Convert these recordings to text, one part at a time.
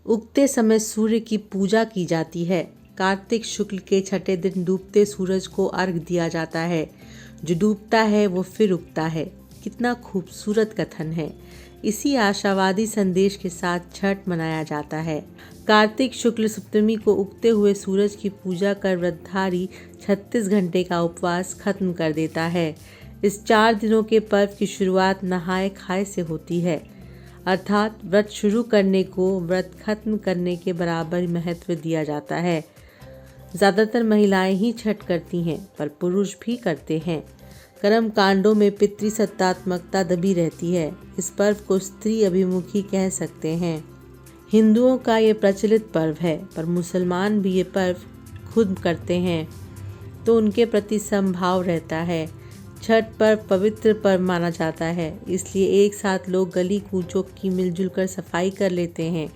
उगते समय सूर्य की पूजा की जाती है। कार्तिक शुक्ल के छठे दिन डूबते सूरज को अर्घ दिया जाता है। जो डूबता है वो फिर उगता है। कितना खूबसूरत कथन है। इसी आशावादी संदेश के साथ छठ मनाया जाता है। कार्तिक शुक्ल सप्तमी को उगते हुए सूरज की पूजा कर व्रतधारी 36 घंटे का उपवास खत्म कर देता है। इस 4 दिनों के पर्व की शुरुआत नहाए खाए से होती है, अर्थात व्रत शुरू करने को व्रत खत्म करने के बराबर महत्व दिया जाता है। ज़्यादातर महिलाएं ही छठ करती हैं, पर पुरुष भी करते हैं। कर्म कांडों में पितृसत्तात्मकता दबी रहती है। इस पर्व को स्त्री अभिमुखी कह सकते हैं। हिंदुओं का ये प्रचलित पर्व है, पर मुसलमान भी ये पर्व खुद करते हैं तो उनके प्रति समभाव रहता है। छठ पर्व पवित्र पर्व माना जाता है, इसलिए एक साथ लोग गली कूचों की मिलजुल कर सफाई कर लेते हैं।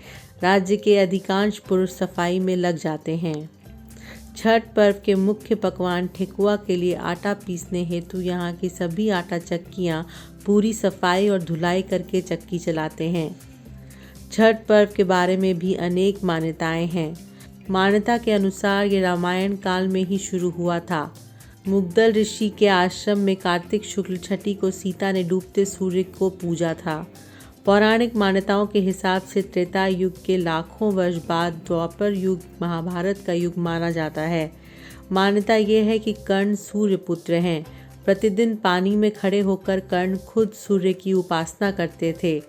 राज्य के अधिकांश पुरुष सफाई में लग जाते हैं। छठ पर्व के मुख्य पकवान ठेकुआ के लिए आटा पीसने हेतु यहाँ की सभी आटा चक्कियाँ पूरी सफाई और धुलाई करके चक्की चलाते हैं। छठ पर्व के बारे में भी अनेक मान्यताएं हैं। मान्यता के अनुसार ये रामायण काल में ही शुरू हुआ था। मुग्दल ऋषि के आश्रम में कार्तिक शुक्ल छठी को सीता ने डूबते सूर्य को पूजा था। पौराणिक मान्यताओं के हिसाब से त्रेता युग के लाखों वर्ष बाद द्वापर युग महाभारत का युग माना जाता है। मान्यता ये है कि कर्ण सूर्य पुत्र हैं। प्रतिदिन पानी में खड़े होकर कर्ण खुद सूर्य की उपासना करते थे।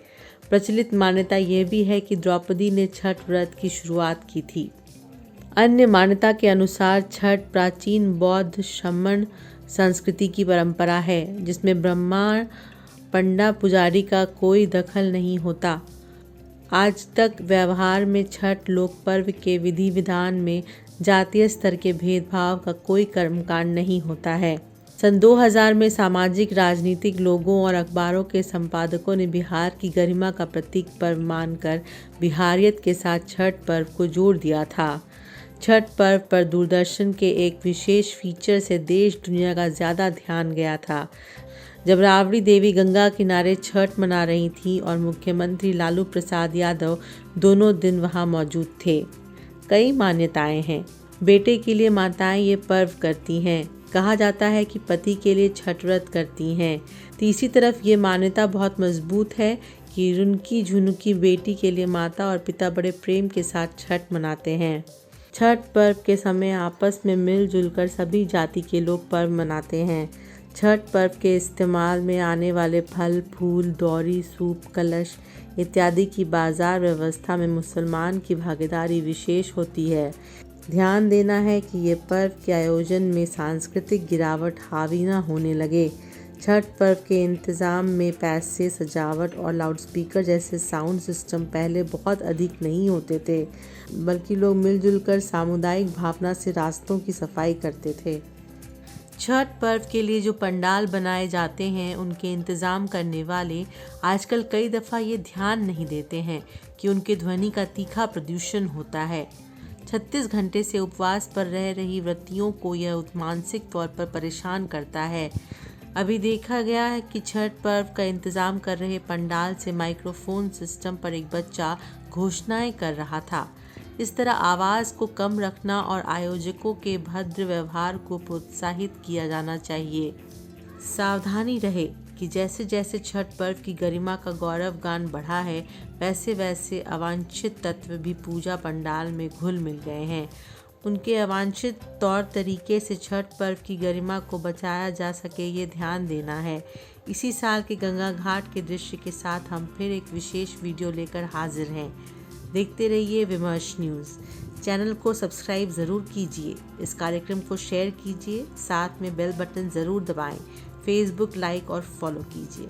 प्रचलित मान्यता ये भी है कि द्रौपदी ने छठ व्रत की शुरुआत की थी। अन्य मान्यता के अनुसार छठ प्राचीन बौद्ध शमन संस्कृति की परंपरा है, जिसमें ब्राह्मण पंडा पुजारी का कोई दखल नहीं होता। आज तक व्यवहार में छठ लोक पर्व के विधि विधान में जातीय स्तर के भेदभाव का कोई कर्मकांड नहीं होता है। सन 2000 में सामाजिक राजनीतिक लोगों और अखबारों के संपादकों ने बिहार की गरिमा का प्रतीक पर्व मानकर बिहारियत के साथ छठ पर्व को जोड़ दिया था। छठ पर्व पर दूरदर्शन के एक विशेष फीचर से देश दुनिया का ज़्यादा ध्यान गया था। जब राबड़ी देवी गंगा किनारे छठ मना रही थी और मुख्यमंत्री लालू प्रसाद यादव दोनों दिन वहां मौजूद थे। कई मान्यताएं हैं। बेटे के लिए माताएं ये पर्व करती हैं। कहा जाता है कि पति के लिए छठ व्रत करती हैं। तीसरी तरफ ये मान्यता बहुत मजबूत है कि रुनकी झुनकी बेटी के लिए माता और पिता बड़े प्रेम के साथ छठ मनाते हैं। छठ पर्व के समय आपस में मिलजुल कर सभी जाति के लोग पर्व मनाते हैं। छठ पर्व के इस्तेमाल में आने वाले फल, फूल, दौरी, सूप, कलश इत्यादि की बाजार व्यवस्था में मुसलमान की भागीदारी विशेष होती है। ध्यान देना है कि ये पर्व के आयोजन में सांस्कृतिक गिरावट हावी न होने लगे। छठ पर्व के इंतज़ाम में पैसे, सजावट और लाउडस्पीकर जैसे साउंड सिस्टम पहले बहुत अधिक नहीं होते थे, बल्कि लोग मिलजुल कर सामुदायिक भावना से रास्तों की सफाई करते थे। छठ पर्व के लिए जो पंडाल बनाए जाते हैं, उनके इंतज़ाम करने वाले आजकल कई दफ़ा ये ध्यान नहीं देते हैं कि उनके ध्वनि का तीखा प्रदूषण होता है। 36 घंटे से उपवास पर रह रही व्रतियों को यह मानसिक तौर पर परेशान करता है। अभी देखा गया है कि छठ पर्व का इंतज़ाम कर रहे पंडाल से माइक्रोफोन सिस्टम पर एक बच्चा घोषणाएं कर रहा था। इस तरह आवाज़ को कम रखना और आयोजकों के भद्र व्यवहार को प्रोत्साहित किया जाना चाहिए। सावधानी रहे कि जैसे जैसे छठ पर्व की गरिमा का गौरव गान बढ़ा है, वैसे वैसे अवांछित तत्व भी पूजा पंडाल में घुल मिल गए हैं। उनके अवांछित तौर तरीके से छठ पर्व की गरिमा को बचाया जा सके, ये ध्यान देना है। इसी साल के गंगा घाट के दृश्य के साथ हम फिर एक विशेष वीडियो लेकर हाजिर हैं। देखते रहिए विमर्श न्यूज़। चैनल को सब्सक्राइब ज़रूर कीजिए, इस कार्यक्रम को शेयर कीजिए, साथ में बेल बटन ज़रूर दबाएं। फेसबुक लाइक और फॉलो कीजिए।